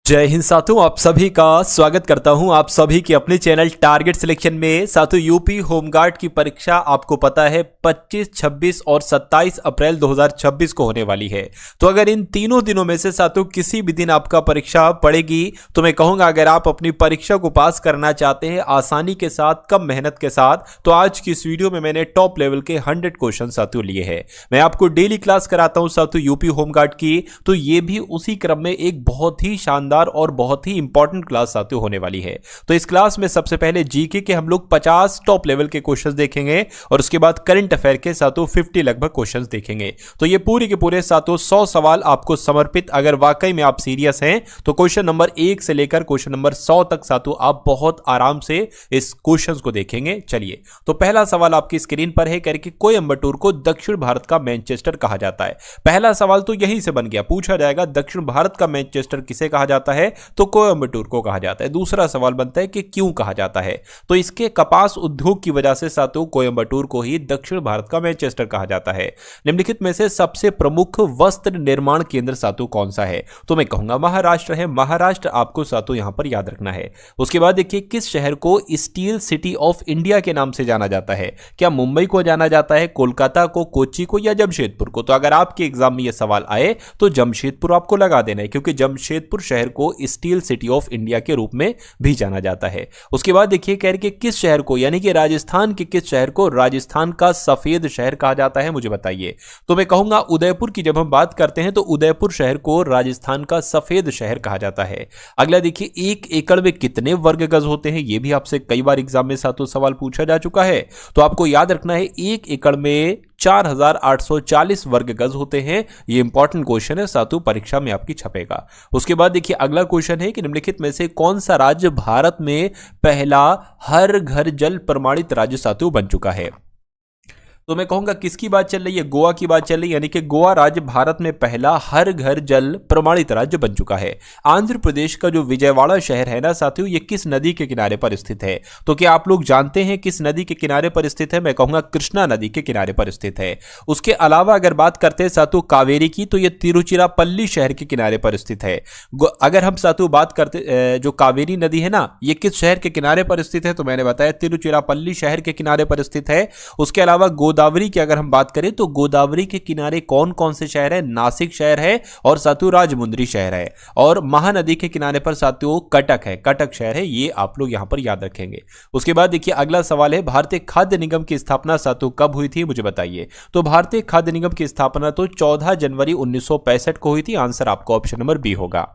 जय हिंद साथियों, आप सभी का स्वागत करता हूं आप सभी के अपने चैनल टारगेट सिलेक्शन में। साथियों, यूपी होमगार्ड की परीक्षा आपको पता है 25, 26 और 27 अप्रैल 2026 को होने वाली है। तो अगर इन तीनों दिनों में से साथियों किसी भी दिन आपका परीक्षा पड़ेगी तो मैं कहूंगा अगर आप अपनी परीक्षा को पास करना चाहते हैं आसानी के साथ, कम मेहनत के साथ, तो आज की इस वीडियो में मैंने टॉप लेवल के 100 क्वेश्चन साथियों लिए हैं। मैं आपको डेली क्लास कराता हूं साथियों यूपी होमगार्ड की, तो ये भी उसी क्रम में एक बहुत ही शानदार और बहुत ही इंपॉर्टेंट क्लास साथियों होने वाली है। तो इस क्लास में सबसे पहले जीके के हम लोग 50 टॉप लेवल के क्वेश्चंस देखेंगे और उसके बाद करंट अफेयर के साथियों 50 लगभग क्वेश्चंस देखेंगे। तो ये पूरे के पूरे साथियों 100 सवाल आपको समर्पित, अगर वाकई में आप सीरियस हैं तो क्वेश्चन नंबर 1 से लेकर क्वेश्चन नंबर 100 तक साथियों आप बहुत आराम से इस क्वेश्चंस को देखेंगे। चलिए, तो पहला सवाल आपकी स्क्रीन पर है, करके कोयंबटूर को दक्षिण भारत का मैनचेस्टर कहा जाता है। पहला सवाल तो यहीं से बन गया, पूछा जाएगा दक्षिण भारत का मैनचेस्टर किसे कहा जाता है, तो कोयंबटूर को कहा जाता है। दूसरा सवाल बनता है कि क्यों कहा जाता है, तो इसके कपास उद्योग की वजह से साथियों कोयंबटूर को ही दक्षिण भारत का मैनचेस्टर कहा जाता है। निम्नलिखित में से सबसे प्रमुख वस्त्र निर्माण केंद्र साथियों कौन सा है, तो मैं कहूंगा महाराष्ट्र है। महाराष्ट्र आपको साथियों यहां पर याद रखना है। उसके बाद देखिए, किस शहर को स्टील सिटी ऑफ इंडिया के नाम से जाना जाता है, क्या मुंबई को जाना जाता है, कोलकाता को, कोच्चि को या जमशेदपुर को। तो अगर आपके एग्जाम में यह सवाल आए तो जमशेदपुर आपको लगा देना है, क्योंकि जमशेदपुर शहर को स्टील सिटी ऑफ इंडिया के रूप में भी जाना जाता है। उसके बाद देखिए, कह रहे कि किस शहर को, यानी कि राजस्थान के किस शहर को राजस्थान का सफेद शहर कहा जाता है, मुझे बताइए। तो मैं कहूंगा उदयपुर की जब हम बात करते हैं तो उदयपुर शहर को राजस्थान का सफेद शहर कहा जाता है। अगला देखिए, 1 एकड़ में कितने वर्ग गज होते हैं, यह भी आपसे कई बार एग्जाम में साथों सवाल पूछा जा चुका है। तो आपको याद रखना है 1 एकड़ में 4840 वर्ग गज होते हैं। ये इंपॉर्टेंट क्वेश्चन है साथियों, परीक्षा में आपकी छपेगा। उसके बाद देखिए, अगला क्वेश्चन है कि निम्नलिखित में से कौन सा राज्य भारत में पहला हर घर जल प्रमाणित राज्य साथियों बन चुका है। तो मैं कहूंगा किसकी बात चल रही है, गोवा की बात चल रही है, यानी कि गोवा राज्य भारत में पहला हर घर जल प्रमाणित राज्य बन चुका है। आंध्र प्रदेश का जो विजयवाड़ा शहर है ना साथियों, ये किस नदी के किनारे पर स्थित है, तो क्या आप लोग जानते हैं किस नदी के किनारे पर स्थित है, मैं कहूंगा कृष्णा नदी के किनारे पर स्थित है। उसके अलावा अगर बात करते हैं साथियों कावेरी की, तो ये तिरुचिरापल्ली शहर के किनारे पर स्थित है। अगर हम साथियों बात करते जो कावेरी नदी है ना, ये किस शहर के किनारे पर स्थित है, तो मैंने बताया तिरुचिरापल्ली शहर के किनारे पर स्थित है। उसके अलावा गोदावरी की अगर हम बात करें तो गोदावरी के किनारे कौन कौन से शहर है, नासिक शहर है और साथियों राजमुंद्री शहर है। और महानदी के किनारे पर साथियों कटक है, कटक शहर है। ये आप लोग यहां पर याद रखेंगे। उसके बाद देखिए, अगला सवाल है भारतीय खाद्य निगम की स्थापना साथियों कब हुई थी, मुझे बताइए। तो भारतीय खाद्य निगम की स्थापना तो 14 जनवरी 1965 को हुई थी। आंसर आपका ऑप्शन नंबर बी होगा।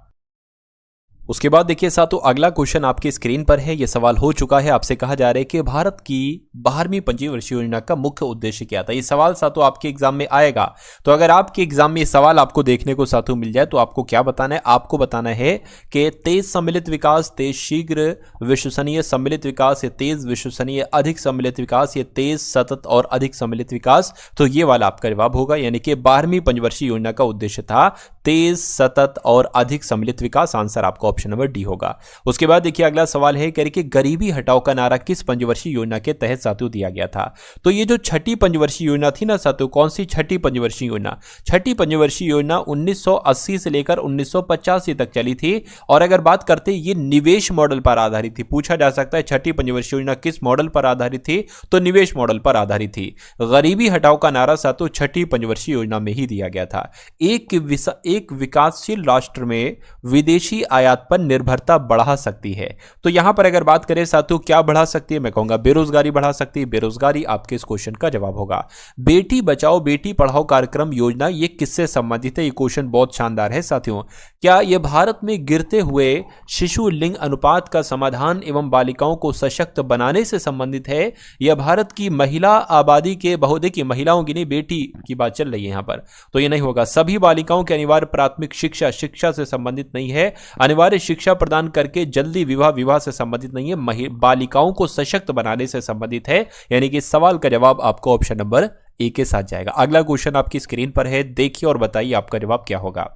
उसके बाद देखिए साथियों, अगला क्वेश्चन आपकी स्क्रीन पर है। यह सवाल हो चुका है, आपसे कहा जा रहा है कि भारत की 12वीं पंचवर्षीय योजना का मुख्य उद्देश्य क्या था। यह सवाल साथियों आपके एग्जाम में आएगा। तो अगर आपके एग्जाम में यह सवाल आपको देखने को साथियों मिल जाए तो आपको क्या बताना है, आपको बताना है कि तेज सम्मिलित विकास, तेज शीघ्र विश्वसनीय सम्मिलित विकास, या तेज विश्वसनीय अधिक सम्मिलित विकास, या तेज सतत और अधिक सम्मिलित विकास। तो ये वाला आपका जवाब होगा, यानी कि 12वीं पंचवर्षीय योजना का उद्देश्य था तेज, सतत और अधिक सम्मिलित विकास। आंसर आपका ऑप्शन नंबर डी होगा। उसके बाद देखिए, अगला सवाल है कि गरीबी हटाओ का नारा किस पंचवर्षीय योजना के तहत साथियों दिया गया था। तो ये जो छठी पंचवर्षीय योजना थी ना साथियों, कौन सी छठी पंचवर्षीय योजना, छठी पंचवर्षीय योजना 1980 से लेकर 1985 तक चली थी। और अगर बात करते ये निवेश मॉडल पर आधारित थी। पूछा जा सकता है छठी पंचवर्षीय योजना किस मॉडल पर आधारित थी, तो निवेश मॉडल पर आधारित थी। गरीबी हटाओ का नारा साथियों छठी पंचवर्षीय योजना में ही दिया गया था। एक विकासशील राष्ट्र में विदेशी आयात पर निर्भरता बढ़ा सकती है। तो यहां पर अगर बात करें साथियों क्या बढ़ा सकती है, मैं कहूंगा बेरोजगारी बढ़ा सकती है। बेरोजगारी आपके इस क्वेश्चन का जवाब होगा। बेटी बचाओ बेटी पढ़ाओ कार्यक्रम योजना ये किससे संबंधित है, ये क्वेश्चन बहुत शानदार है साथियों। क्या यह भारत में गिरते हुए शिशु लिंग अनुपात का समाधान एवं बालिकाओं को सशक्त बनाने से संबंधित है, यह भारत की महिला आबादी के देखिए महिलाओं की नहीं, बेटी की बात चल रही है यहां पर, तो यह नहीं होगा। सभी बालिकाओं के अनिवार्य प्राथमिक शिक्षा से संबंधित नहीं है। अनिवार्य शिक्षा प्रदान करके जल्दी विवाह से संबंधित नहीं है। बालिकाओं को सशक्त बनाने से संबंधित है, यानी कि सवाल का जवाब आपको ऑप्शन नंबर ए के साथ जाएगा। अगला क्वेश्चन आपकी स्क्रीन पर है, देखिए और बताइए आपका जवाब क्या होगा।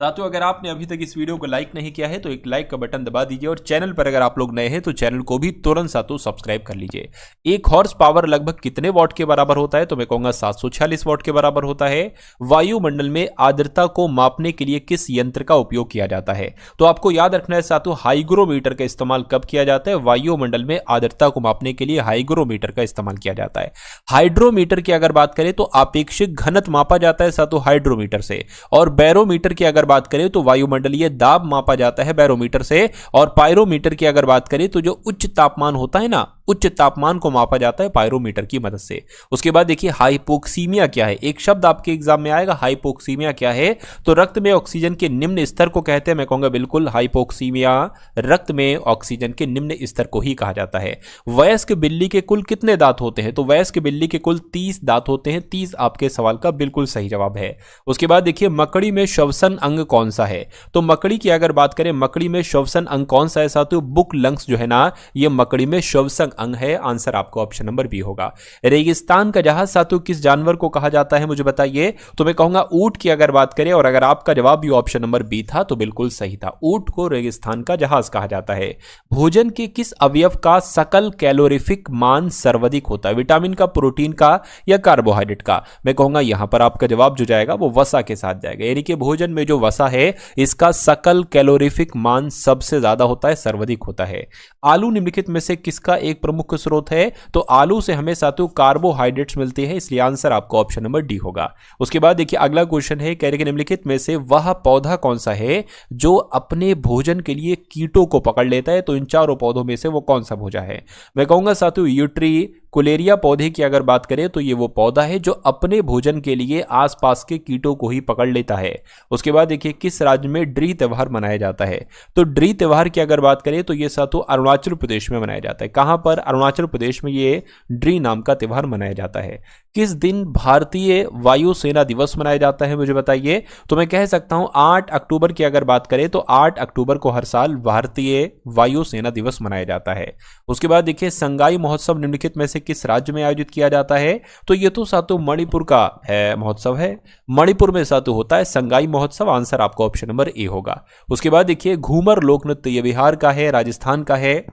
साथियों, अगर आपने अभी तक इस वीडियो को लाइक नहीं किया है तो एक लाइक का बटन दबा दीजिए और चैनल पर अगर आप लोग नए हैं तो चैनल को भी तुरंत साथियों सब्सक्राइब कर लीजिए। एक हॉर्स पावर लगभग कितने वॉट के बराबर होता है? तो मैं कहूंगा 746 वॉट के बराबर होता है। वायुमंडल में आर्द्रता को मापने के लिए किस यंत्र का उपयोग किया जाता है? तो आपको याद रखना है साथियों, हाइग्रोमीटर का इस्तेमाल कब किया जाता है? वायुमंडल में आर्द्रता को मापने के लिए हाइग्रोमीटर का इस्तेमाल किया जाता है। हाइड्रोमीटर की अगर बात करें तो अपेक्षित घनत्व मापा जाता है साथियों हाइड्रोमीटर से, और बैरोमीटर की अगर बात करें तो वायुमंडलीय दाब मापा जाता है बैरोमीटर से, और पायरोमीटर की अगर बात करें तो जो उच्च तापमान होता है ना, उच्च तापमान को मापा जाता है पायरोमीटर की मदद से। उसके बाद देखिए हाइपोक्सीमिया क्या है? एक शब्द आपके एग्जाम में आएगा, हाइपोक्सीमिया क्या है? तो रक्त में ऑक्सीजन के निम्न स्तर को कहते हैं। मैं कहूंगा बिल्कुल हाइपोक्सीमिया रक्त में ऑक्सीजन के निम्न स्तर को ही कहा जाता है। वयस्क बिल्ली के कुल कितने दांत होते हैं? तो वयस्क बिल्ली के कुल 30 दांत होते हैं। 30 आपके सवाल का बिल्कुल सही जवाब है। उसके बाद देखिए मकड़ी में श्वसन अंग कौन सा है? तो मकड़ी की अगर बात करें, मकड़ी में श्वसन अंग कौन सा है साथियों? बुक लंग्स जो है ना, ये मकड़ी में श्वसन अंग है। आंसर आपको ऑप्शन नंबर बी होगा। रेगिस्तान का जहाज साथियों किस जानवर को कहा जाता है, मुझे बताइए? तो मैं कहूंगा ऊंट की अगर बात करें, और अगर आपका जवाब भी ऑप्शन नंबर बी था तो बिल्कुल सही था। ऊंट को रेगिस्तान का जहाज कहा जाता है। भोजन के किस अवयव का सकल कैलोरीफिक मान सर्वाधिक होता है? विटामिन का, प्रोटीन का, या कार्बोहाइड्रेट का? मैं कहूंगा यहां पर आपका जवाब जो जाएगा वो वसा के साथ जाएगा, यानी कि भोजन में जो वसा है इसका सकल कैलोरीफिक मान सबसे ज्यादा होता है, सर्वाधिक होता है। आलू निम्नलिखित में से किसका एक प्रमुख स्रोत है? तो आलू से हमें साथियों कार्बोहाइड्रेट्स मिलते हैं, इसलिए आंसर आपको ऑप्शन नंबर डी होगा। उसके बाद देखिए अगला क्वेश्चन है, कह रहे कि निम्नलिखित में से वह पौधा कौन सा है जो अपने भोजन के लिए कीटों को पकड़ लेता है? तो इन चारों पौधों में से वो कौन सा पौधा है? मैं कहूंगा साथियों यूट्री कुलेरिया पौधे की अगर बात करें तो ये वो पौधा है जो अपने भोजन के लिए आसपास के कीटों को ही पकड़ लेता है। उसके बाद देखिए किस राज्य में ड्री त्योहार मनाया जाता है? तो ड्री त्योहार की अगर बात करें तो ये साथियों अरुणाचल प्रदेश में मनाया जाता है। कहां पर? अरुणाचल प्रदेश में ये ड्री नाम का त्योहार मनाया जाता है। किस दिन भारतीय वायुसेना दिवस मनाया जाता है, मुझे बताइए? तो मैं कह सकता हूं 8 अक्टूबर की अगर बात करें तो 8 अक्टूबर को हर साल भारतीय वायुसेना दिवस मनाया जाता है। उसके बाद देखिए संगाई महोत्सव निम्नलिखित में से किस राज्य में आयोजित किया जाता है? तो ये तो साथियों मणिपुर का है महोत्सव है। मणिपुर में साथियों होता है संगाई महोत्सव। आंसर आपका ऑप्शन नंबर ए होगा। उसके बाद देखिए घूमर लोक नृत्य ये बिहार का है, राजस्थान का है,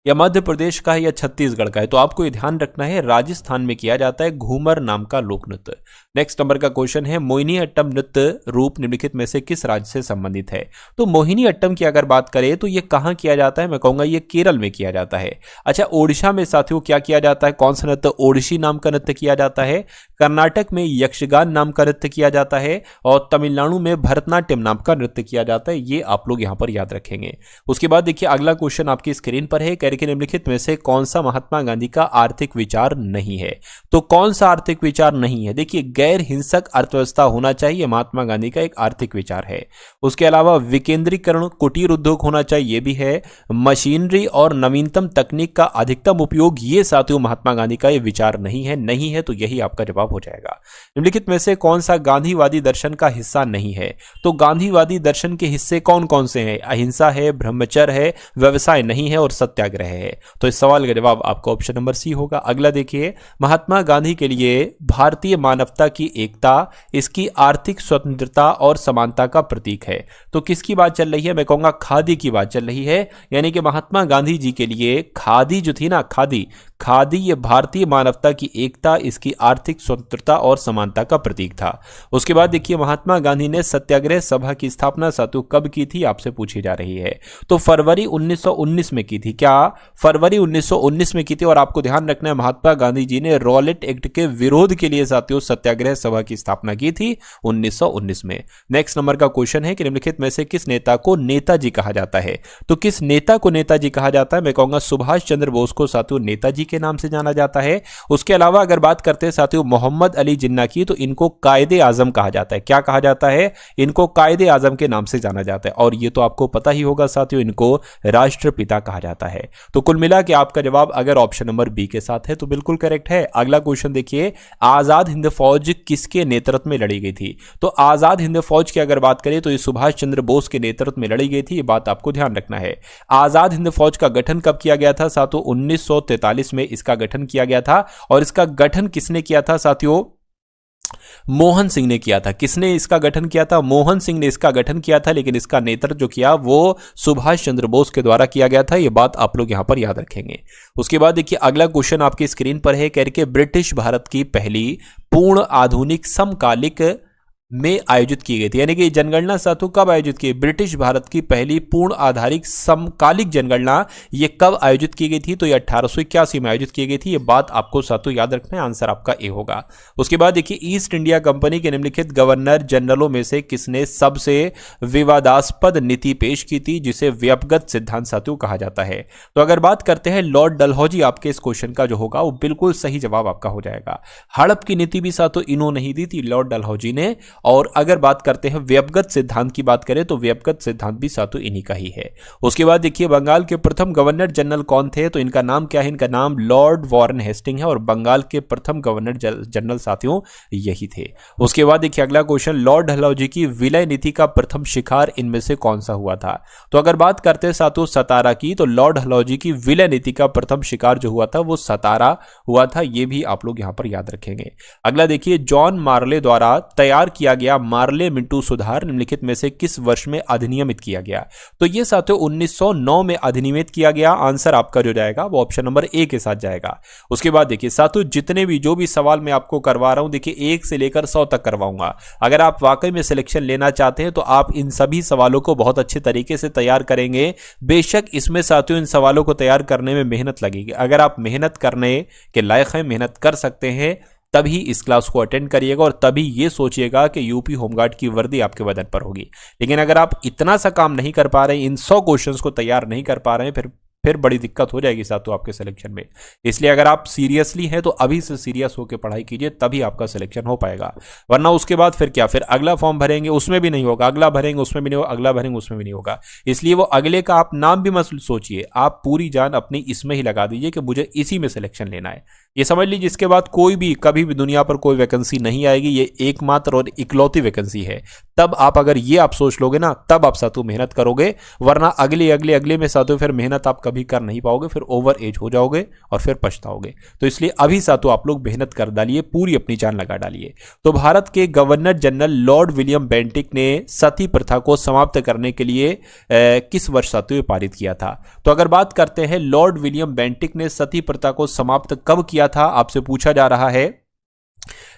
या मध्य प्रदेश का है, या छत्तीसगढ़ का है? तो आपको ये ध्यान रखना है राजस्थान में किया जाता है घूमर नाम का लोक नृत्य। नेक्स्ट नंबर का क्वेश्चन है मोहिनी अट्टम नृत्य रूप निम्नलिखित में से किस राज्य से संबंधित है? तो मोहिनी अट्टम की अगर बात करें तो ये कहां किया जाता है? मैं कहूंगा ये केरल में किया जाता है। अच्छा, ओडिशा में साथियों क्या किया जाता है? कौन सा नृत्य? ओडिसी नाम का नृत्य किया जाता है। कर्नाटक में यक्षगान नाम का नृत्य किया जाता है, और तमिलनाडु में भरतनाट्यम नाम का नृत्य किया जाता है। ये आप लोग यहां पर याद रखेंगे। उसके बाद देखिए अगला क्वेश्चन आपकी स्क्रीन पर है, कि निम्नलिखित में से कौन सा महात्मा गांधी का आर्थिक विचार नहीं है? तो कौन सा आर्थिक विचार नहीं है? देखिए गैर हिंसक अर्थव्यवस्था होना चाहिए, महात्मा गांधी का एक आर्थिक विचार है। उसके अलावा विकेंद्रीकरण, कुटीर उद्योग होना चाहिए, ये भी है। मशीनरी और नवीनतम तकनीक का अधिकतम उपयोग, ये साथियों महात्मा गांधी का ये विचार नहीं है। नहीं है तो यही आपका जवाब हो जाएगा। निम्नलिखित में से कौन सा गांधीवादी दर्शन का हिस्सा नहीं है? तो गांधीवादी दर्शन के हिस्से कौन कौन से हैं? अहिंसा है, ब्रह्मचर्य है, व्यवसाय नहीं है, और सत्याग्रह है। तो इस सवाल का जवाब आपका ऑप्शन नंबर सी होगा। अगला देखिए महात्मा गांधी के लिए भारतीय मानवता की एकता, इसकी आर्थिक स्वतंत्रता और समानता का प्रतीक है। तो किसकी बात चल रही है? मैं कहूंगा खादी की बात चल रही है, यानी कि महात्मा गांधी जी के लिए खादी जो थी ना, खादी ये भारतीय मानवता की एकता, इसकी आर्थिक स्वतंत्रता और समानता का प्रतीक था। उसके बाद देखिए महात्मा गांधी ने सत्याग्रह सभा की स्थापना साथियों कब की थी? आपसे पूछी जा रही है। तो फरवरी 1919 में की थी। क्या? फरवरी 1919 में की थी। और आपको ध्यान रखना है महात्मा गांधी जी ने रॉलेट एक्ट के विरोध के लिए साथियों सत्याग्रह सभा की स्थापना की थी 1919 में। नेक्स्ट नंबर का क्वेश्चन है कि निम्नलिखित में से किस नेता को नेताजी कहा जाता है? तो किस नेता को नेताजी कहा जाता है? मैं कहूंगा सुभाष चंद्र बोस को साथियों नेताजी के नाम से जाना जाता है। उसके अलावा अगर बात करते हैं साथियों मोहम्मद अली जिन्ना की, तो इनको कायदे आजम कहा जाता है। क्या कहा जाता है? इनको कायदे आजम के नाम से जाना जाता है। और ये तो आपको पता ही होगा साथियों, इनको राष्ट्रपिता कहा जाता है। तो कुल मिला के आपका जवाब अगर ऑप्शन नंबर बी के साथ है तो बिल्कुल करेक्ट है। अगला क्वेश्चन देखिए आजाद हिंद फौज किसके नेतृत्व में लड़ी गई थी? तो आजाद हिंद फौज की अगर बात करें तो ये सुभाष चंद्र बोस के नेतृत्व में लड़ी गई थी। ये बात आपको ध्यान रखना है। आजाद हिंद फौज का गठन कब किया गया था साथियों? 1943 में इसका गठन किया गया था। और इसका गठन किसने किया था साथियों? मोहन सिंह ने किया था। किसने इसका गठन किया था? मोहन सिंह ने इसका गठन किया था, लेकिन इसका नेतृत्व जो किया वो सुभाष चंद्र बोस के द्वारा किया गया था। ये बात आप लोग यहां पर याद रखेंगे। उसके बाद देखिए अगला क्वेश्चन आपकी स्क्रीन पर है, कह रहे ब्रिटिश भारत की पहली पूर्ण आधुनिक समकालिक में आयोजित की गई थी। यानी कि जनगणना साथियों कब आयोजित की? ब्रिटिश भारत की पहली पूर्ण आधारित समकालिक जनगणना ये कब आयोजित की गई थी? तो ये 1881 में आयोजित की गई थी। ये बात आपको साथियों याद रखना है, आंसर आपका ए होगा। उसके बाद देखिए ईस्ट इंडिया कंपनी के निम्नलिखित गवर्नर जनरलों में से किसने सबसे विवादास्पद नीति पेश की थी, जिसे व्यपगत सिद्धांत साथियों कहा जाता है? तो अगर बात करते हैं लॉर्ड डलहौजी, आपके इस क्वेश्चन का जो होगा वो बिल्कुल सही जवाब आपका हो जाएगा। हड़प की नीति भी साथियों इन्होंने ही दी थी, लॉर्ड डलहौजी ने। और अगर बात करते हैं व्यपगत सिद्धांत की बात करें तो व्यपगत सिद्धांत भी साथियों इन्हीं का ही है। उसके बाद देखिए बंगाल के प्रथम गवर्नर जनरल कौन थे? तो इनका नाम क्या है? इनका नाम लॉर्ड वॉरेन हेस्टिंग है और बंगाल के प्रथम गवर्नर जनरल साथियों यही थे। उसके बाद देखिए अगला क्वेश्चन, लॉर्ड डलहौजी की विलय नीति का प्रथम शिकार इनमें से कौन सा हुआ था? तो अगर बात करते हैं साथियों सतारा की, तो लॉर्ड डलहौजी की विलय नीति का प्रथम शिकार जो हुआ था वो सतारा हुआ था। ये भी आप लोग यहां पर याद रखेंगे। अगला देखिए जॉन मार्ले द्वारा तैयार किया गया मार्ले मिंटो सुधार निम्नलिखित में से किस वर्ष में अधिनियमित किया गया? तो ये साथियों 1909 में अधिनियमित किया गया। आंसर आपका जो जाएगा वो ऑप्शन नंबर ए के साथ जाएगा। उसके बाद देखिए साथियों जितने भी जो भी सवाल मैं आपको करवा रहा हूं, देखिए 1 से लेकर 100 तक करवाऊंगा। अगर आप वाकई में सिलेक्शन लेना चाहते हैं तो आप इन सभी सवालों को बहुत अच्छे तरीके से तैयार करेंगे। बेशक इसमें साथियों इन सवालों को तैयार करने में मेहनत लगेगी। अगर आप मेहनत करने के लायक हैं, मेहनत कर सकते हैं, तभी इस क्लास को अटेंड करिएगा और तभी ये सोचिएगा कि यूपी होमगार्ड की वर्दी आपके बदन पर होगी। लेकिन अगर आप इतना सा काम नहीं कर पा रहे हैं, इन 100 क्वेश्चंस को तैयार नहीं कर पा रहे हैं, फिर बड़ी दिक्कत हो जाएगी साथियों आपके सिलेक्शन में। इसलिए अगर आप सीरियसली हैं तो अभी से सीरियस होकर पढ़ाई कीजिए, तभी आपका सिलेक्शन हो पाएगा। वरना उसके बाद फिर क्या, फिर अगला फॉर्म भरेंगे उसमें भी नहीं होगा, अगला भरेंगे उसमें भी नहीं होगा, अगला भरेंगे उसमें भी नहीं होगा। इसलिए वो अगले का आप नाम भी मत सोचिए, आप पूरी जान अपनी इसमें ही लगा दीजिए कि मुझे इसी में सिलेक्शन लेना है। ये समझ लीजिए इसके बाद कोई भी कभी भी दुनिया पर कोई वैकेंसी नहीं आएगी, ये एकमात्र और इकलौती वैकेंसी है। तब आप अगर ये आप सोच लोगे ना, तब आप साथियों मेहनत करोगे। वरना अगले में साथियों फिर मेहनत आप कभी कर नहीं पाओगे, फिर ओवर एज हो जाओगे और फिर पछताओगे। तो इसलिए अभी साथियों आप लोग मेहनत कर डालिए, पूरी अपनी जान लगा डालिए। तो भारत के governor general Lord William Bentinck ने सती प्रथा को समाप्त करने के लिए किस वर्ष साथियों पारित किया था? तो अगर बात करते हैं लॉर्ड विलियम बेंटिक ने सती प्रथा को समाप्त कब किया था, आपसे पूछा जा रहा है।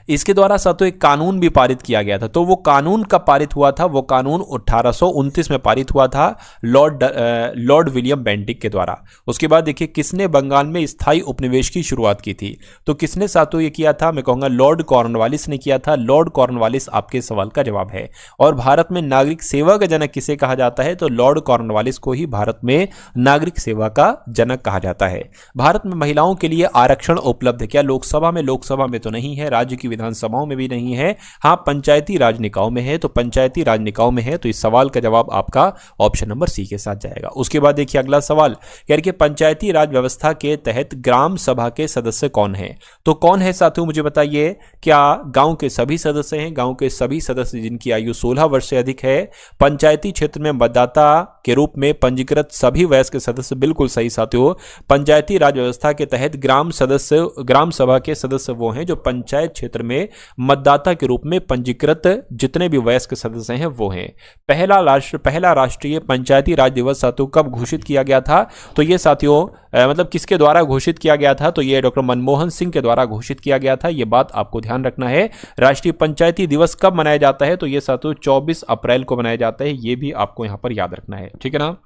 इसके द्वारा साथियों एक कानून भी पारित किया गया था। तो वो कानून कब पारित हुआ था? वो कानून 1829 में पारित हुआ था लॉर्ड विलियम बेंटिक के द्वारा। उसके बाद देखिए किसने बंगाल में स्थायी उपनिवेश की शुरुआत की थी? तो किसने साथियों ये किया था? मैं कहूंगा लॉर्ड कॉर्नवालिस ने किया था। लॉर्ड कॉर्नवालिस आपके सवाल का जवाब है। और भारत में नागरिक सेवा का जनक किसे कहा जाता है? तो लॉर्ड कॉर्नवालिस को ही भारत में नागरिक सेवा का जनक कहा जाता है। भारत में महिलाओं के लिए आरक्षण उपलब्ध है क्या? लोकसभा में तो नहीं है, राज्य की विधानसभाओं में भी नहीं है, हाँ पंचायती राज निकायों में है। तो पंचायती राज निकायों में है, तो इस सवाल का जवाब आपका ऑप्शन नंबर सी के साथ जाएगा। उसके बाद देखिए अगला सवाल कह रही है पंचायती राज व्यवस्था के तहत ग्राम सभा के सदस्य कौन है? तो कौन है साथियों मुझे बताइए। क्या गांव के सभी सदस्य हैं? गांव के सभी सदस्य जिनकी आयु 16 वर्ष से अधिक है। पंचायती क्षेत्र में मतदाता के रूप में पंजीकृत सभी वयस्क सदस्य, बिल्कुल सही साथियों। पंचायती राज व्यवस्था के तहत ग्राम सभा के सदस्य वो हैं जो पंचायत क्षेत्र में मतदाता के रूप में पंजीकृत जितने भी वयस्क सदस्य हैं वो हैं। पहला राष्ट्रीय पंचायती राज दिवस साथियों कब घोषित किया गया था? तो ये साथियों मतलब किसके द्वारा घोषित किया गया था? तो ये डॉक्टर मनमोहन सिंह के द्वारा घोषित किया गया था। ये बात आपको ध्यान रखना है। राष्ट्रीय पंचायती दिवस कब मनाया जाता है? तो ये साथियों 24 अप्रैल को मनाया जाता है। ये भी आपको यहां पर याद रखना है, ठीक है ना।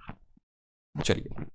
चलिए,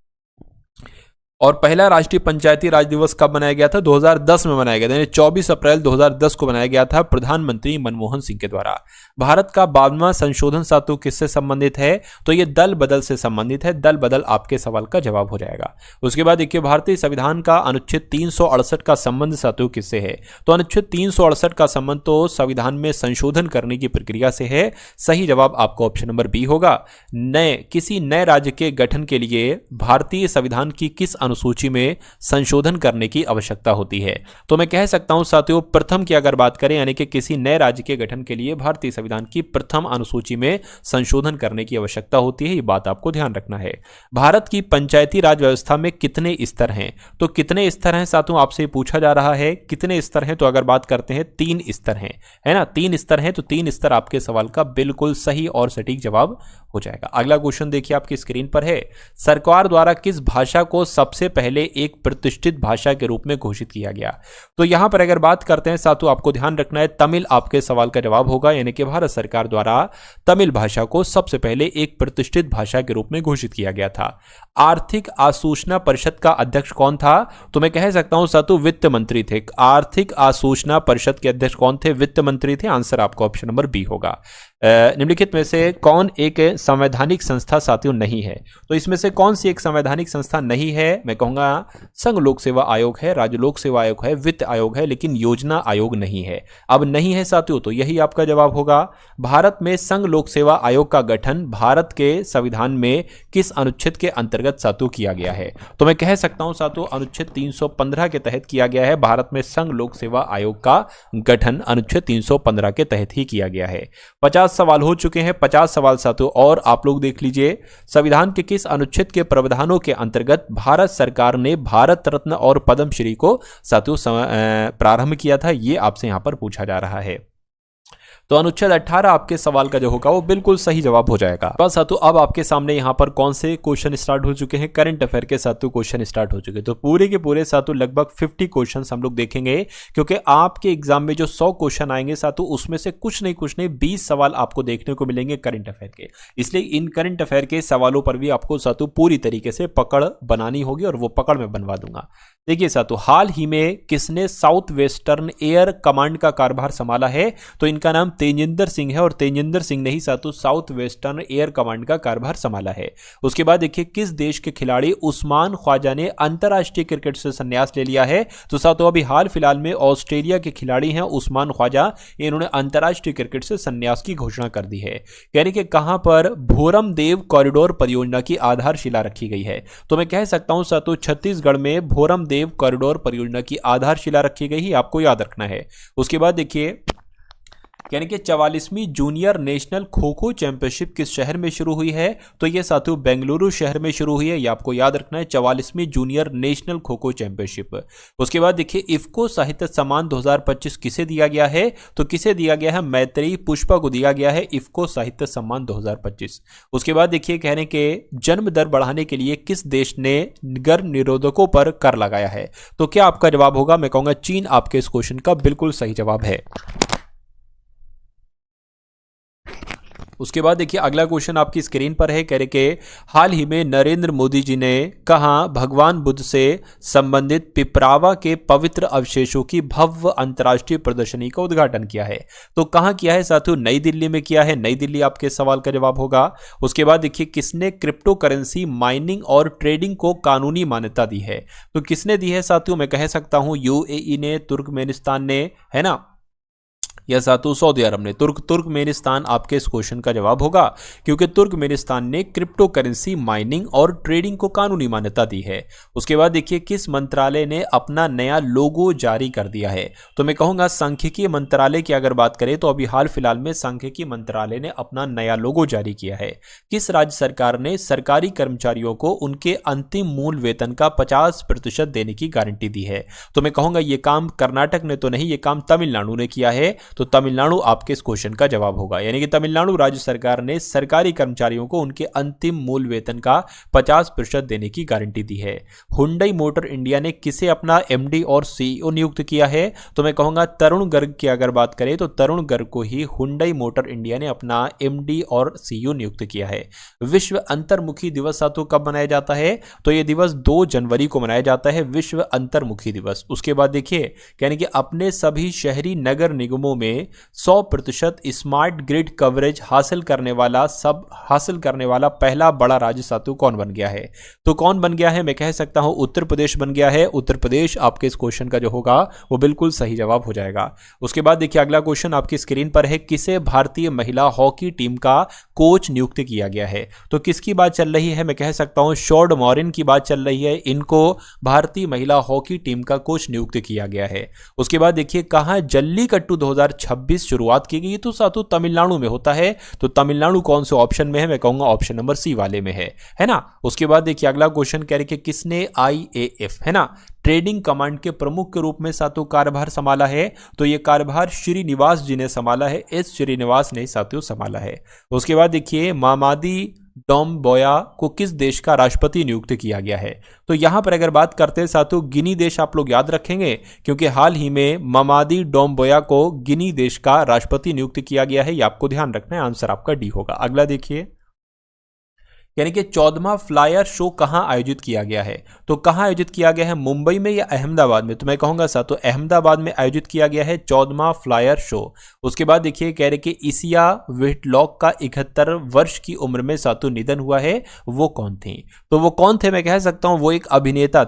और पहला राष्ट्रीय पंचायती राज दिवस कब मनाया गया था? 2010 में मनाया गया था, यानी 24 अप्रैल 2010 को मनाया गया था प्रधानमंत्री मनमोहन सिंह के द्वारा। भारत का 52वां संशोधन साथियों किससे संबंधित है? तो ये दल बदल से संबंधित है। दल बदल आपके सवाल का जवाब हो जाएगा। उसके बाद देखिए भारतीय संविधान का अनुच्छेद 368 का संबंध साथियों किससे है? तो अनुच्छेद 368 का संबंध तो संविधान में संशोधन करने की प्रक्रिया से है। सही जवाब आपका ऑप्शन नंबर बी होगा। किसी नए राज्य के गठन के लिए भारतीय संविधान की किस अनुसूची में संशोधन करने की आवश्यकता होती है? तो मैं कह सकता हूं साथियों, प्रथम की अगर बात करें यानी कि किसी नए राज्य के गठन के लिए भारतीय संविधान की प्रथम अनुसूची में संशोधन करने की आवश्यकता होती है। ये बात आपको ध्यान रखना है। भारत की पंचायती राज व्यवस्था में कितने स्तर हैं? तो कितने स्तर हैं साथियों, आपसे पूछा जा रहा है कितने स्तर हैं। तो अगर बात करते हैं 3 स्तर हैं, है ना, 3 स्तर हैं। तो 3 स्तर आपके सवाल का बिल्कुल सही और सटीक जवाब हो जाएगा। अगला क्वेश्चन देखिए आपकी स्क्रीन पर है, सरकार द्वारा किस भाषा को सबसे पहले एक प्रतिष्ठित भाषा के रूप में घोषित किया गया? तो यहां पर अगर बात करते हैं साथियों, आपको ध्यान रखना है तमिल आपके सवाल का जवाब होगा, यानी कि भारत सरकार द्वारा तमिल भाषा को सबसे पहले एक प्रतिष्ठित भाषा के रूप में घोषित किया गया था। आर्थिक आसूचना परिषद का अध्यक्ष कौन था? तो मैं कह सकता हूं साथियों वित्त मंत्री थे। आर्थिक आसूचना परिषद के अध्यक्ष कौन थे? वित्त मंत्री थे। आंसर आपको ऑप्शन नंबर बी होगा। निम्नलिखित में से कौन एक संवैधानिक संस्था साथियों नहीं है? तो इसमें से कौन सी एक संवैधानिक संस्था नहीं है? मैं कहूंगा संघ लोक सेवा आयोग है, राज्य लोक सेवा आयोग है, वित्त आयोग है, लेकिन योजना आयोग नहीं है। अब नहीं है साथियों, तो यही आपका जवाब होगा। भारत में संघ लोक सेवा आयोग का गठन भारत के संविधान में किस अनुच्छेद के अंतर्गत साथियों किया गया है? तो मैं कह सकता हूं साथियों अनुच्छेद 315 के तहत किया गया है। भारत में संघ लोक सेवा आयोग का गठन अनुच्छेद 315 के तहत ही किया गया है। 50 सवाल हो चुके हैं। 50 सवाल साथियों और आप लोग देख लीजिए, संविधान के किस अनुच्छेद के प्रावधानों के अंतर्गत भारत सरकार ने भारत रत्न और पद्मश्री को साथियों प्रारंभ किया था? ये आपसे यहां पर पूछा जा रहा है। तो अनुच्छेद 18 आपके सवाल का जो होगा वो बिल्कुल सही जवाब हो जाएगा। बस साथियों अब आपके सामने यहाँ पर कौन से क्वेश्चन स्टार्ट हो चुके हैं? करंट अफेयर के साथियों क्वेश्चन स्टार्ट हो चुके हैं। तो पूरे के पूरे साथियों लगभग 50 क्वेश्चन हम लोग देखेंगे, क्योंकि आपके एग्जाम में जो 100 क्वेश्चन आएंगे साथियों उसमें से कुछ नहीं 20 सवाल आपको देखने को मिलेंगे करंट अफेयर के। इसलिए इन करंट अफेयर के सवालों पर भी आपको साथियों पूरी तरीके से पकड़ बनानी होगी और वो पकड़ मैं बनवा दूंगा। देखिए साथियों, हाल ही में किसने साउथ वेस्टर्न एयर कमांड का कार्यभार संभाला है? तो इनका नाम तेजिंदर सिंह है, और तेजिंदर सिंह ने ही साथियों साउथ वेस्टर्न एयर कमांड का कार्यभार संभाला है। उसके बाद देखिए किस देश के खिलाड़ी उस्मान ख्वाजा ने अंतरराष्ट्रीय क्रिकेट से संन्यास ले लिया है? तो साथियों अभी हाल फिलहाल में ऑस्ट्रेलिया के खिलाड़ी हैं उस्मान ख्वाजा, इन्होंने अंतरराष्ट्रीय क्रिकेट से संन्यास की घोषणा कर दी है। यानी कि कहां पर भोरम देव कॉरिडोर परियोजना की आधारशिला रखी गई है? तो मैं कह सकता हूं साथियों छत्तीसगढ़ में भोरम देव कॉरिडोर परियोजना की आधारशिला रखी गई है, आपको याद रखना है। उसके बाद देखिए यानी कि 44वीं junior national kho kho championship किस शहर में शुरू हुई है? तो ये साथियों बेंगलुरु शहर में शुरू हुई है, ये आपको याद रखना है। 44वीं junior national kho kho championship. उसके बाद देखिए इफ्को साहित्य सम्मान 2025 किसे दिया गया है? तो किसे दिया गया है? मैत्रेयी पुष्पा को दिया गया है इफ्को साहित्य सम्मान 2025। उसके बाद देखिए कह रहे कि जन्म दर बढ़ाने के लिए किस देश ने गर्भ निरोधकों पर कर लगाया है? तो क्या आपका जवाब होगा? मैं कहूंगा चीन आपके इस क्वेश्चन का बिल्कुल सही जवाब है। उसके बाद देखिए अगला क्वेश्चन आपकी स्क्रीन पर है, कह रहे कि हाल ही में नरेंद्र मोदी जी ने कहां भगवान बुद्ध से संबंधित पिपरावा के पवित्र अवशेषों की भव्य अंतर्राष्ट्रीय प्रदर्शनी का उद्घाटन किया है? तो कहां किया है साथियों? नई दिल्ली में किया है। नई दिल्ली आपके सवाल का जवाब होगा। उसके बाद देखिए किसने क्रिप्टो करेंसी माइनिंग और ट्रेडिंग को कानूनी मान्यता दी है? तो किसने दी है साथियों? मैं कह सकता हूं यूएई ने, तुर्कमेनिस्तान ने, है ना, या साथियों सऊदी अरब ने। तुर्कमेनिस्तान आपके इस क्वेश्चन का जवाब होगा, क्योंकि तुर्कमेनिस्तान ने क्रिप्टो करेंसी माइनिंग और ट्रेडिंग को कानूनी मान्यता दी है। उसके बाद देखिए किस मंत्रालय ने अपना नया लोगो जारी कर दिया है? तो मैं कहूंगा सांख्यिकी मंत्रालय की अगर बात करें तो अभी हाल फिलहाल में सांख्यिकी मंत्रालय ने अपना नया लोगो जारी किया है। किस राज्य सरकार ने सरकारी कर्मचारियों को उनके अंतिम मूल वेतन का 50% देने की गारंटी दी है? तो मैं कहूंगा ये काम कर्नाटक ने तो नहीं, ये काम तमिलनाडु ने किया है। तो तमिलनाडु आपके इस क्वेश्चन का जवाब होगा, यानी कि तमिलनाडु राज्य सरकार ने सरकारी कर्मचारियों को उनके अंतिम मूल वेतन का 50% देने की गारंटी दी है। हुंडई मोटर इंडिया ने किसे अपना एमडी और सीईओ नियुक्त किया है? तो मैं कहूंगा तरुण गर्ग की अगर बात करें तो तरुण गर्ग को ही हुंडई मोटर इंडिया ने अपना एमडी और सीईओ नियुक्त किया है। विश्व अंतर्मुखी दिवस साथियों कब मनाया जाता है? तो यह दिवस 2 जनवरी को मनाया जाता है, विश्व अंतर्मुखी दिवस। उसके बाद देखिए यानी कि अपने सभी शहरी नगर निगमों में 100% स्मार्ट ग्रिड कवरेज हासिल करने वाला पहला बड़ा राज्य साथियों कौन बन गया है? तो कौन बन गया है? मैं कह सकता हूं उत्तर प्रदेश बन गया है। उत्तर प्रदेश आपके इस क्वेश्चन का जो होगा वो बिल्कुल सही जवाब हो जाएगा। उसके बाद देखिए अगला क्वेश्चन आपकी स्क्रीन पर है, किसे भारतीय महिला हॉकी टीम का कोच नियुक्त किया गया है? तो किसकी बात चल रही है? मैं कह सकता हूं शॉर्ड मॉरिन की बात चल रही है। इनको भारतीय महिला हॉकी टीम का कोच नियुक्त किया गया है। उसके बाद देखिए कहां जल्लीकट्टू 2026 शुरुआत की गई? तो साथों तमिलनाडु में होता है। तो तमिलनाडु कौन से ऑप्शन में है? मैं कहूंगा ऑप्शन नंबर सी वाले में है ना। उसके बाद देखिए अगला क्वेश्चन कह रहे कि किसने IAF है ना ट्रेडिंग कमांड के प्रमुख के रूप में साथियों कार्यभार संभाला है? तो यह कार्यभार श्रीनिवास जी ने संभाला है। एस श्रीनिवास ने साथियों संभाला है। उसके बाद देखिए मामादी डोम्बोया को किस देश का राष्ट्रपति नियुक्त किया गया है? तो यहां पर अगर बात करते हैं साथियों गिनी देश आप लोग याद रखेंगे, क्योंकि हाल ही में मामादी डोम्बोया को गिनी देश का राष्ट्रपति नियुक्त किया गया है। यह आपको ध्यान रखना है। आंसर आपका डी होगा। अगला देखिए यानी कि 14वां फ्लायर शो कहां आयोजित किया गया है? तो कहां आयोजित किया गया है, मुंबई में या अहमदाबाद में? तो मैं कहूंगा साथियों अहमदाबाद में आयोजित किया गया है 14वां फ्लायर शो। उसके बाद देखिए कह रहे कि इसिया व्हिटलॉक का 71 वर्ष की उम्र में साथियों निधन हुआ है। वो कौन थे? तो वो कौन थे? मैं कह सकता हूं वो एक अभिनेता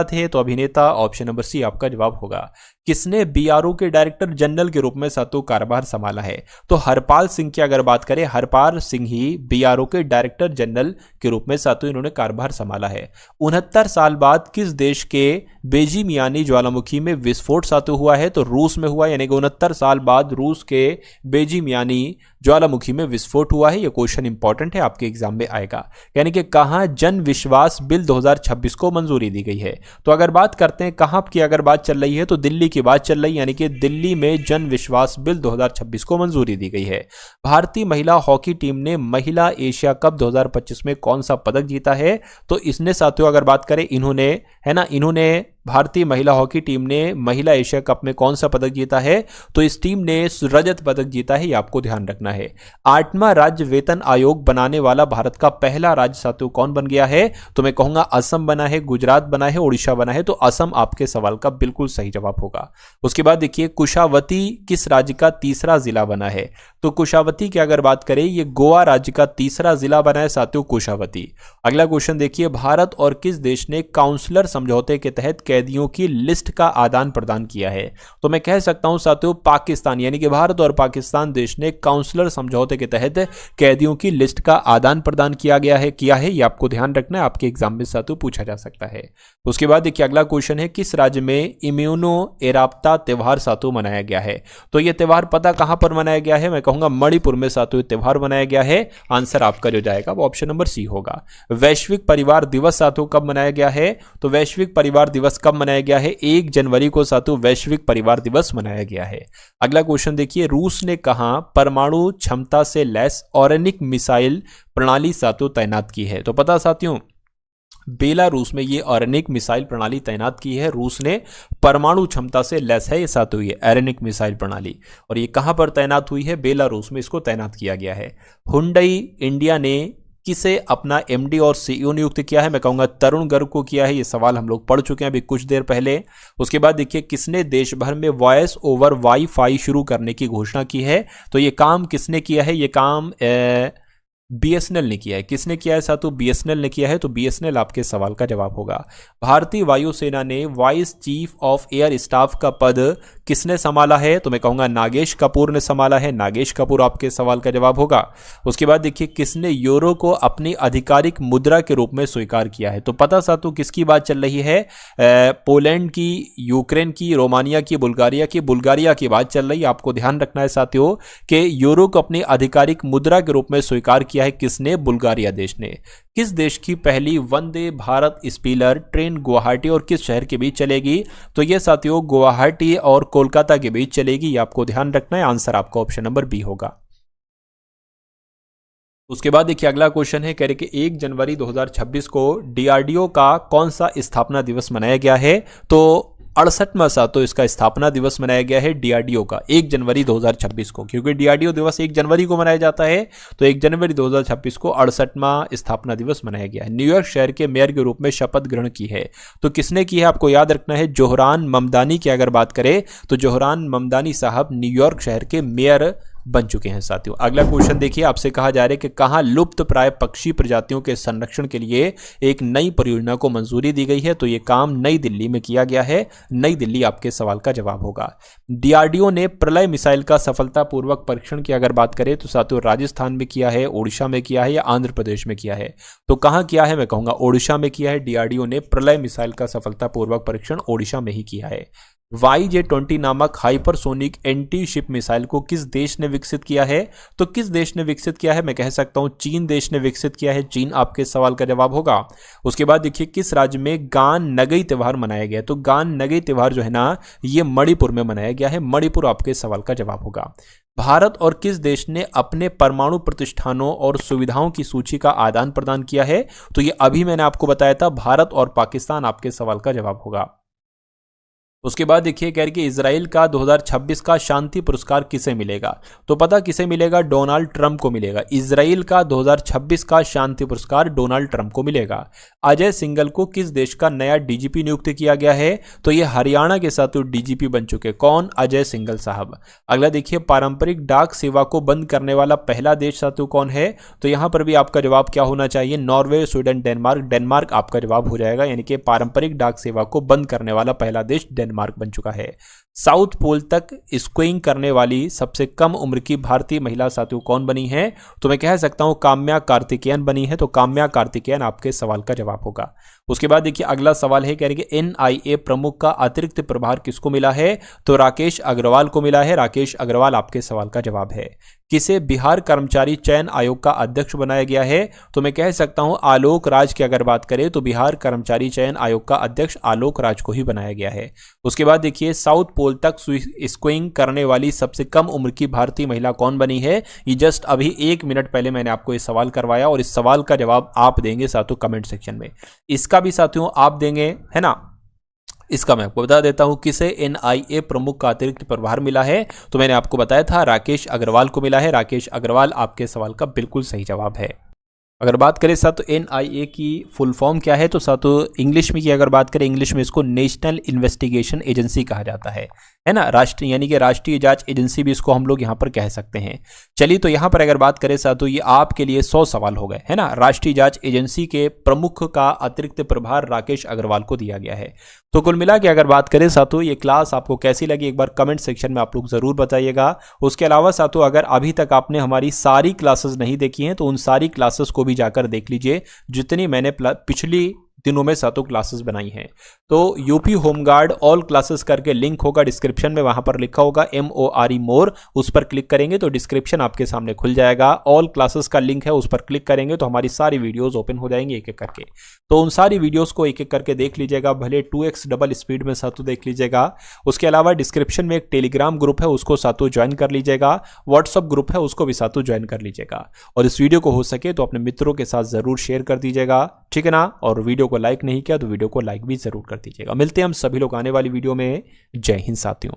थे। तो अभिनेता ऑप्शन नंबर सी आपका जवाब होगा। किसने बीआरओ के डायरेक्टर जनरल के रूप में साथियों कार्यभार संभाला है? तो हरपाल सिंह की अगर बात करें, हरपाल सिंह ही बीआरओ के डायरेक्टर जनरल के रूप में साथियों इन्होंने कार्यभार संभाला है। 69 साल बाद किस देश के बेजीमियानी ज्वालामुखी में विस्फोट साथियों हुआ है? तो रूस में हुआ, यानी कि 69 साल बाद रूस के बेजीमियानी ज्वालामुखी में विस्फोट हुआ है। यह क्वेश्चन इंपॉर्टेंट है, आपके एग्जाम में आएगा। यानी कि कहां जन विश्वास बिल 2026 को मंजूरी दी गई है? तो अगर बात करते हैं कहां की अगर बात चल रही है, तो दिल्ली की बात चल रही है। यानी कि दिल्ली में जन विश्वास बिल 2026 को मंजूरी दी गई है। भारतीय महिला हॉकी टीम ने महिला एशिया कप 2025 में कौन सा पदक जीता है? तो इसने साथियों अगर बात करें इन्होंने भारतीय महिला हॉकी टीम ने महिला एशिया कप में कौन सा पदक जीता है? तो इस टीम ने रजत पदक जीता है। ये आपको ध्यान रखना है। 8वां राज्य वेतन आयोग बनाने वाला भारत का पहला राज्य साथियों कौन बन गया है? तो मैं कहूंगा असम बना है, गुजरात बना है, उड़ीसा बना है। तो असम आपके सवाल का बिल्कुल सही जवाब होगा। उसके बाद देखिए कुशावती किस राज्य का तीसरा जिला बना है? तो कुशावती की अगर बात करें ये गोवा राज्य का तीसरा जिला बना है साथियों कुशावती। अगला क्वेश्चन देखिए भारत और किस देश ने काउंसलर समझौते के तहत कैदियों की लिस्ट का आदान प्रदान किया है? तो मैं कह सकता हूं साथियों पाकिस्तान, यानी कि भारत और पाकिस्तान देश ने काउंसलर समझौते के तहत कैदियों की लिस्ट का आदान प्रदान किया है। ये आपको ध्यान रखना है, आपके एग्जाम में साथियों पूछा जा सकता है। उसके बाद देखिए अगला क्वेश्चन है किस राज्य में इम्यूनो एराप्ता त्योहार साथियों मनाया गया है? तो यह त्योहार पता कहां पर मनाया गया है? मैं कहूंगा मणिपुर में साथियों त्योहार मनाया गया है। आंसर आपका जो जाएगा वो ऑप्शन नंबर सी होगा। वैश्विक परिवार दिवस साथियों कब मनाया गया है? तो वैश्विक परिवार दिवस कब मनाया गया है? 1 जनवरी को साथियों वैश्विक परिवार दिवस मनाया गया है। अगला क्वेश्चन देखिए रूस ने कहां परमाणु क्षमता से लैस ऑर्गेनिक मिसाइल प्रणाली साथियों तैनात की है? तो पता साथियों बेलारूस में ये ऑर्गेनिक मिसाइल प्रणाली तैनात की है। रूस ने परमाणु क्षमता से लैस है ये साथियों ये ऑर्गेनिक मिसाइल प्रणाली, और ये कहां पर तैनात हुई है? बेलारूस में इसको तैनात किया गया है। हुंडई इंडिया ने किसे अपना एमडी और सीईओ नियुक्त किया है? मैं कहूंगा तरुण गर्ग को किया है। ये सवाल हम लोग पढ़ चुके हैं अभी कुछ देर पहले। उसके बाद देखिए किसने देश भर में वॉइस ओवर वाईफाई शुरू करने की घोषणा की है? तो ये काम किसने किया है? ये काम बीएसएनएल ने किया है। किसने किया है साथियों? बीएसएनएल ने किया है। तो बीएसएनएल आपके सवाल का जवाब होगा। भारतीय वायुसेना ने vice chief of air staff का पद किसने संभाला है? तो मैं कहूंगा नागेश कपूर ने संभाला है। नागेश कपूर आपके सवाल का जवाब होगा। उसके बाद देखिए किसने यूरो को अपनी आधिकारिक मुद्रा के रूप में स्वीकार किया है? तो पता साथियों किसकी बात चल रही है? पोलैंड की, यूक्रेन की, रोमानिया की, बुल्गारिया की बात चल रही है। आपको ध्यान रखना है साथियों कि यूरो को अपनी आधिकारिक मुद्रा के रूप में स्वीकार किया है किसने? बुल्गारिया देश ने। किस देश की पहली वंदे भारत स्पीलर ट्रेन गुवाहाटी और किस शहर के बीच चलेगी? तो यह साथियों गुवाहाटी और कोलकाता के बीच चलेगी। ये आपको ध्यान रखना है। आंसर आपका ऑप्शन नंबर बी होगा। उसके बाद देखिए अगला क्वेश्चन है, कह रहे कि 1 जनवरी 2026 को डीआरडीओ का कौन सा स्थापना दिवस मनाया गया है? तो 68वां साथियों इसका स्थापना दिवस मनाया गया है डीआरडीओ का 1 जनवरी 2026 को, क्योंकि डीआरडीओ दिवस 1 जनवरी को मनाया जाता है, तो 1 जनवरी 2026 को 68वां स्थापना दिवस मनाया गया है। न्यूयॉर्क शहर के मेयर के रूप में शपथ ग्रहण की है, तो किसने की है आपको याद रखना है, जोहरान ममदानी की अगर बात करें तो जोहरान ममदानी साहब न्यूयॉर्क शहर के मेयर बन चुके हैं साथियों। अगला क्वेश्चन देखिए, आपसे कहा जा रहा है कि कहां लुप्त प्राय पक्षी प्रजातियों के संरक्षण के लिए एक नई परियोजना को मंजूरी दी गई है, तो यह काम नई दिल्ली में किया गया है। नई दिल्ली आपके सवाल का जवाब होगा। डीआरडीओ ने प्रलय मिसाइल का सफलतापूर्वक परीक्षण की अगर बात करें तो साथियों राजस्थान में किया है, ओडिशा में किया है या आंध्र प्रदेश में किया है, तो कहां किया है, मैं कहूंगा ओडिशा में किया है। डीआरडीओ ने प्रलय मिसाइल का सफलतापूर्वक परीक्षण ओडिशा में ही किया है। YJ-20 नामक हाइपरसोनिक एंटी शिप मिसाइल को किस देश ने विकसित किया है, तो किस देश ने विकसित किया है, मैं कह सकता हूं चीन देश ने विकसित किया है। चीन आपके सवाल का जवाब होगा। उसके बाद देखिए, किस राज्य में गान नगई त्योहार मनाया गया, तो गान नगई त्योहार जो है ना, ये मणिपुर में मनाया गया है। मणिपुर आपके सवाल का जवाब होगा। भारत और किस देश ने अपने परमाणु प्रतिष्ठानों और सुविधाओं की सूची का आदान प्रदान किया है, तो ये अभी मैंने आपको बताया था, भारत और पाकिस्तान आपके सवाल का जवाब होगा। उसके बाद देखिए कह रही कि इजराइल का 2026 का शांति पुरस्कार किसे मिलेगा, तो पता किसे मिलेगा, डोनाल्ड ट्रंप को मिलेगा। इजराइल का 2026 का शांति पुरस्कार डोनाल्ड ट्रंप को मिलेगा। अजय सिंघल को किस देश का नया डीजीपी नियुक्त किया गया है, तो ये हरियाणा के साथ डीजीपी बन चुके, कौन, अजय सिंघल साहब। अगला देखिए, पारंपरिक डाक सेवा को बंद करने वाला पहला देश साथियों कौन है, तो यहां पर भी आपका जवाब क्या होना चाहिए, नॉर्वे, स्वीडन, डेनमार्क। डेनमार्क आपका जवाब हो जाएगा, यानी कि पारंपरिक डाक सेवा को बंद करने वाला पहला देश डेनमार्क बन चुका है। साउथ पोल तक स्कीइंग करने वाली सबसे कम उम्र की भारतीय महिला साथियों कौन बनी है, तो मैं कह सकता हूं काम्या कार्तिकेयन बनी है, तो काम्या कार्तिकेयन आपके सवाल का जवाब होगा। उसके बाद देखिए अगला सवाल है, कह रहे कि NIA प्रमुख का अतिरिक्त प्रभार किसको मिला है, तो राकेश अग्रवाल को मिला है। राकेश अग्रवाल आपके सवाल का जवाब है। किसे बिहार कर्मचारी चयन आयोग का अध्यक्ष बनाया गया है, तो मैं कह सकता हूं आलोक राज की अगर बात करें तो बिहार कर्मचारी चयन आयोग का अध्यक्ष आलोक राज को ही बनाया गया है। उसके बाद देखिए, साउथ पोल तक स्कीइंग करने वाली सबसे कम उम्र की भारतीय महिला कौन बनी है, ये जस्ट अभी 1 मिनट पहले मैंने आपको ये सवाल करवाया, और इस सवाल का जवाब आप देंगे साथियों कमेंट सेक्शन में। इसका भी साथियों आप देंगे, है ना। इसका मैं आपको बता देता हूं, किसे NIA प्रमुख का अतिरिक्त प्रभार मिला है, तो मैंने आपको बताया था राकेश अग्रवाल को मिला है। राकेश अग्रवाल आपके सवाल का बिल्कुल सही जवाब है। अगर बात करें साथियों NIA की फुल फॉर्म क्या है, तो साथियों इंग्लिश में की अगर बात करें, इंग्लिश में इसको नेशनल इन्वेस्टिगेशन एजेंसी कहा जाता है ना, राष्ट्रीय यानी कि राष्ट्रीय जांच एजेंसी भी इसको हम लोग यहाँ पर कह सकते हैं। चलिए, तो यहाँ पर अगर बात करें साथियों, ये आपके लिए 100 सवाल हो गए, है ना। राष्ट्रीय जांच एजेंसी के प्रमुख का अतिरिक्त प्रभार राकेश अग्रवाल को दिया गया है। तो कुल मिला के अगर बात करें साथियों, ये क्लास आपको कैसी लगी एक बार कमेंट सेक्शन में आप लोग जरूर बताइएगा। उसके अलावा साथियों, अगर अभी तक आपने हमारी सारी क्लासेस नहीं देखी हैं तो उन सारी क्लासेस को भी जाकर देख लीजिए, जितनी मैंने पिछली दिनों में सातों क्लासेस बनाई हैं। तो यूपी होमगार्ड ऑल क्लासेस करके लिंक होगा डिस्क्रिप्शन में, वहां पर लिखा होगा MORE मोर, उस पर क्लिक करेंगे तो डिस्क्रिप्शन आपके सामने खुल जाएगा। ऑल क्लासेस का लिंक है, उस पर क्लिक करेंगे तो हमारी सारी वीडियोस ओपन हो जाएंगी एक एक करके। तो उन सारी वीडियोस को एक एक करके देख लीजिएगा, भले 2x डबल स्पीड में सातों देख लीजिएगा। उसके अलावा डिस्क्रिप्शन में एक टेलीग्राम ग्रुप है, उसको सातों ज्वाइन कर लीजिएगा। व्हाट्सअप ग्रुप है, उसको भी सातों ज्वाइन कर लीजिएगा। और इस वीडियो को हो सके तो अपने मित्रों के साथ जरूर शेयर कर दीजिएगा, ठीक है ना। और वीडियो को लाइक नहीं किया तो वीडियो को लाइक भी जरूर कर दीजिएगा। मिलते हैं हम सभी लोग आने वाली वीडियो में। जय हिंद साथियों।